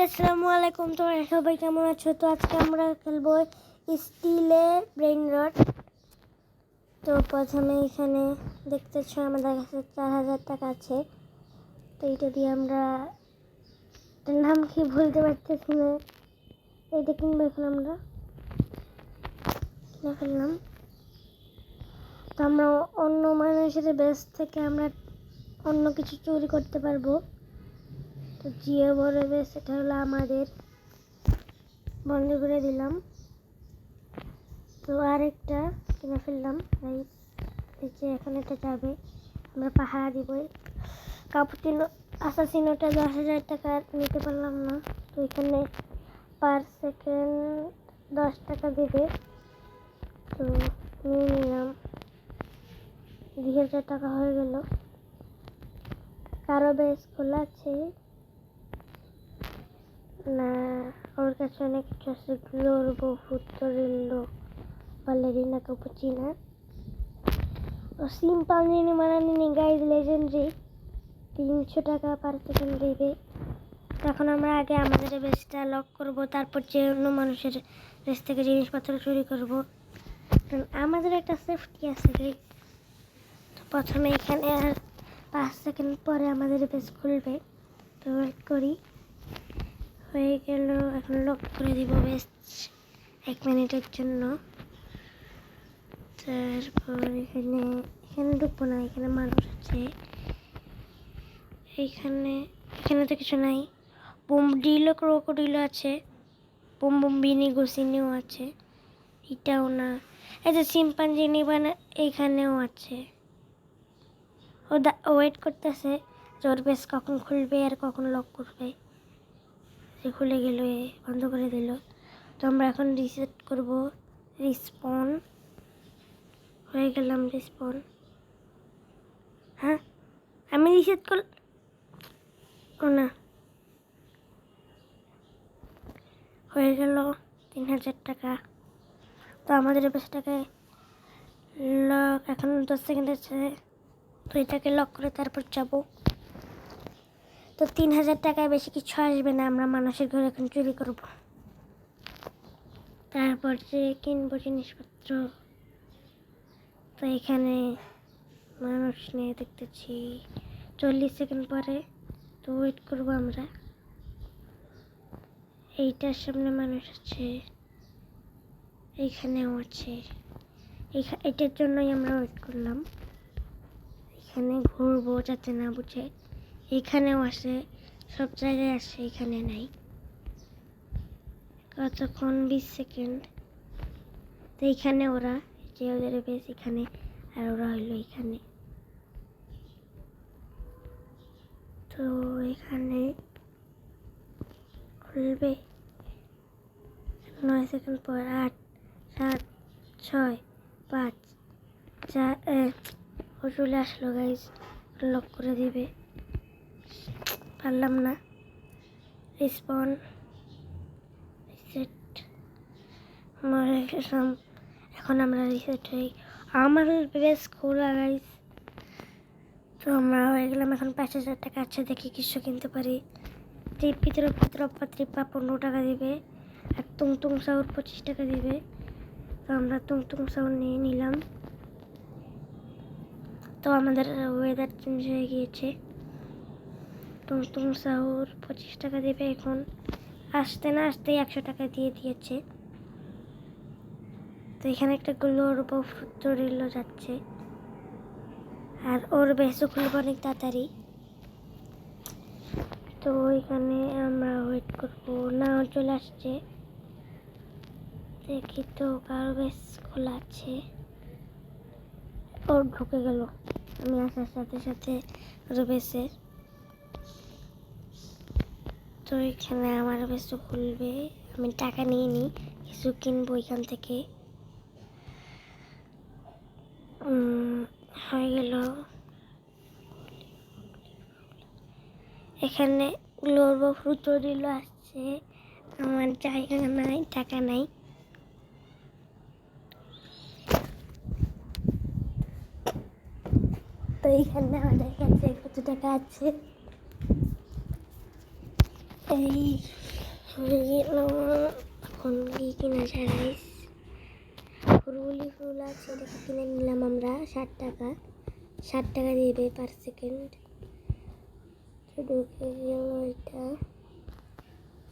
আসসালামু আলাইকুম। তোমরা সবাই কেমন আছো? তো আজকে আমরা খেলবো স্টিলের ব্রেন রট। তো প্রথমে এখানে দেখতেছ আমাদের কাছে 4000 টাকা আছে। তো এটা দিয়ে আমরা নাম কি বলতে পারতেছি না, এটা কিনবো। এখন আমরা কিনে ফেললাম। তো আমরা অন্য মানুষের বেস থেকে আমরা অন্য কিছু চুরি করতে পারবো। তো জিও বড় বেস, এটা হলো আমাদের, বন্ধ করে দিলাম। তো আরেকটা কিনে ফেললাম। এই যে এখন এটা যাবে, আমরা পাহারা দিব। কাপুচিনো আসাসিনোটা 10,000 টাকা নিতে পারলাম না। তো এখানে পার সেকেন্ড 10 টাকা দেবে। তো নিয়ে নিলাম, 2000 টাকা হয়ে গেল। কারো বেশ খোলা আছে না? ওর কাছে অনেক কিছু আছে, গ্লোরবো, ফুটরিল্লো, বালেরিনা, কাপুচিনা ও সিম্পল নিয়ে মানানি গাইজ লেজেন্ডারি 300 টাকা পার সেকেন্ড দেবে। এখন আমরা আগে আমাদের বেসটা লক করব, তারপর যে অন্য মানুষের বেস থেকে জিনিসপত্র চুরি করব। আমাদের একটা সেফটি আছে। তো প্রথমে এখানে আর 5 সেকেন্ড পরে আমাদের বেস খুলবে। তো ওয়েট করি, হয়ে গেল। এখন লক করে দিব বেস 1 মিনিটের জন্য। তারপর এখানে ঢুকবো না, এখানে মানুষ আছে। এখানে তো কিছু নাই। বুমডিলো, ক্রোকোডিলো আছে, বুমবুম্বিনি, গোসিনিও আছে। এটাও না। এই যে সিম্পাঞ্জিনি বানা, এইখানেও আছে। ওয়েট করতেছে যে ওর বেস কখন খুলবে আর কখন লক করবে। যে খুলে গেল, বন্ধ করে দিল। তো আমরা এখন রিসেট করব। রিস্পন হয়ে গেলাম। রিস্পন, হ্যাঁ আমি রিসেট না, হয়ে গেল 3000 টাকা। তো আমাদের বেসটাকে লক, এখন 10 সেকেন্ড আছে। তো এটাকে লক করে তারপর যাব। তো 3000 টাকায় বেশি কিছু আসবে না, আমরা মানুষের ঘরে এখন চুরি করব। তারপর যে কিনবো জিনিসপত্র। তো এখানে মানুষ নিয়ে দেখতেছি 40 সেকেন্ড পরে। তো ওয়েট করবো আমরা। এইটার সামনে মানুষ আছে, এইখানেও আছে। এটার জন্যই আমরা ওয়েট করলাম। এখানে ঘুরবো যাতে না বুঝে। এখানেও আসে, সব জায়গায় আসে, এখানে নাই। কতক্ষণ? 20 সেকেন্ড। তো এইখানে ওরা, যে ওদের বেশ এখানে, আর ওরা হইলো এখানে। তো এখানে খুলবে 9 সেকেন্ড পর। 8, 7, 6, 5, 4, ও চলে আসলো গাইজ। লক করে দিবে, পারলাম না। রিস্পন, রিসেট, মরে গেলাম। এখন আমরা রিসেট হই, আমার বেস খোলা গাইজ। তো আমরা হয়ে গেলাম। এখন 5000 টাকা আছে, দেখি কিছু কিনতে পারি। ত্রিপা 15 টাকা দিবে, আর তুংতুং সাউর 25 টাকা দিবে। তো আমরা তুংতুং সাউর নিয়ে নিলাম। তো আমাদের ওয়েদার চেঞ্জ হয়ে গিয়েছে। তুংতুং সাউর 25 টাকা দেবে। এখন আসতে না আসতেই 100 টাকা দিয়ে দিয়েছে। তো এখানে একটা গ্লোরবো, ফুটরিল্লো যাচ্ছে, আর ওর বেসও খুলবে অনেক তাড়াতাড়ি। তো এখানে আমরা ওয়েট করবো। না, চলে আসছে। দেখি তো কারো বেশ খোলা আছে। ওর ঢুকে গেল, আমি আসার সাথে সাথে ওর বেসে। তো এখানে আমার বেসও খুলবে। আমি টাকা নিয়ে নিই, কিছু কিনবো এখান থেকে। হয়ে গেল। এখানে গ্লোরবো, ফুটরিল্লো আসছে। আমার জায়গা নাই, টাকা নাই। তো এইখানে আমাদের কাছে কত টাকা আছে? এই হয়ে গেল। এখন কি কিনা যায় গাইস? ফুলগুলি ফুল আছে, এটাকে কিনে নিলাম আমরা 60 টাকা। 60 টাকা দিবে পার সেকেন্ড। ঢুকে গেল এটা।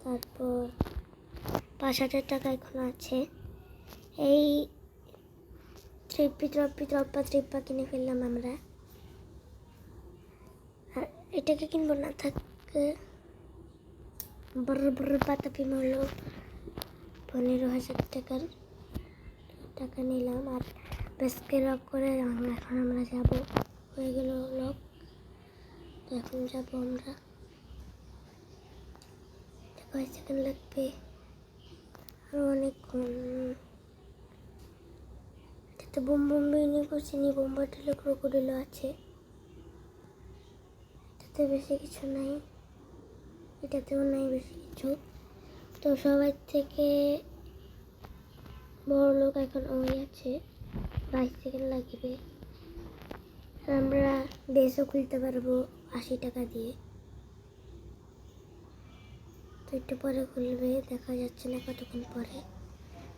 তারপর 5000 টাকা এখন আছে। এই ট্রিপ্পা কিনে ফেললাম আমরা। আর এটাকে কিনবো না, থাকে বড় বড় পাতাপি হলো 15,000 টাকা নিলাম। আর বেসকে লক করে এখন আমরা যাব। হয়ে গেল লক। তো এখন যাব আমরা। কয়েক সেকেন্ড লাগবে, আরো অনেকক্ষণ। এটাতে বোম নিয়ে করছি নি, বোম বাটিল ক্রোকোডিলও আছে। এটাতে বেশি কিছু নাই, এটাতেও নাই বেশি কিছু। তো সবাই থেকে বড় লোক এখন ওই আছে, 22 সেকেন্ড লাগবে। আমরা বেসও খুলতে পারবো 80 টাকা দিয়ে। তো একটু পরে খুলবে, দেখা যাচ্ছে না কতক্ষণ পরে।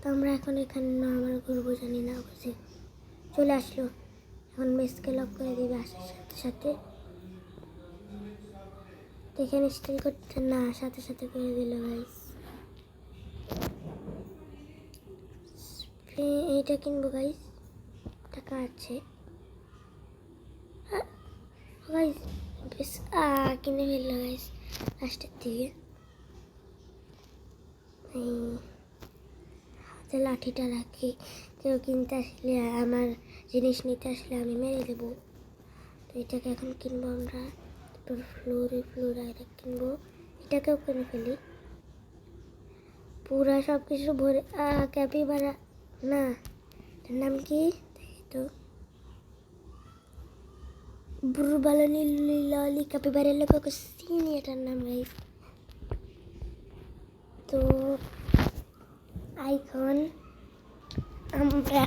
তো আমরা এখন এখানে নর্মাল ঘুরবো, জানি না বুঝে চলে আসলো। এখন মেসকে লক করে দেবে আসার সাথে সাথে। তো এখানে স্টিল করতে না, সাথে সাথে করে দিল গাইস। এইটা কিনবো গাইস, টাকা আছে গাইস। বেশ কিনে ফেললো গাইস লাস্টের দিকে। হাতে লাঠিটা রাখি, কেউ কিনতে আসলে, আমার জিনিস নিতে আসলে আমি মেরে দেবো। তো এটাকে এখন কিনবো আমরা। তারপর ফ্লোরাইড কিনবো, এটাকেও কিনে ফেলি। পুরা সব কিছু ভরে। ক্যাপিবারা না, এটার নাম কি দেখি তো। বুরবালানি ললি ক্যাপিবারা লোক চিনি এটার নাম গাইস। তো এখন আমরা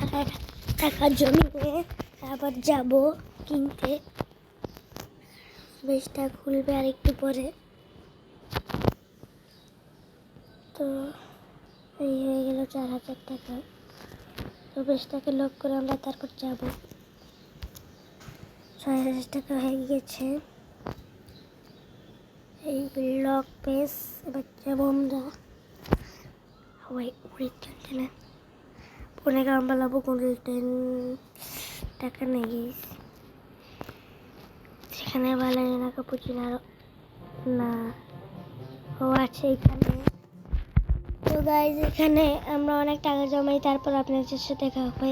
টাকা জমিয়ে আবার যাব কিনতে। বেশটা খুলবে আর একটু পরে। তো এই হয়ে গেল 4000 টাকা। তো বেশটাকে লক করে আমরা তারপর যাব। 6000 টাকা হয়ে গেছে এই লক পেস। এবার যাবো আমরা। চলছে না, ফোনে কাম পালাবো। 10 টাকা নেই সেখানে ভালো না কাপুচি না, ও আছে এখানে। তো গাইজ এখানে আমরা অনেক টাকা জমাই, তারপর আপনাদের সাথে দেখা হবে।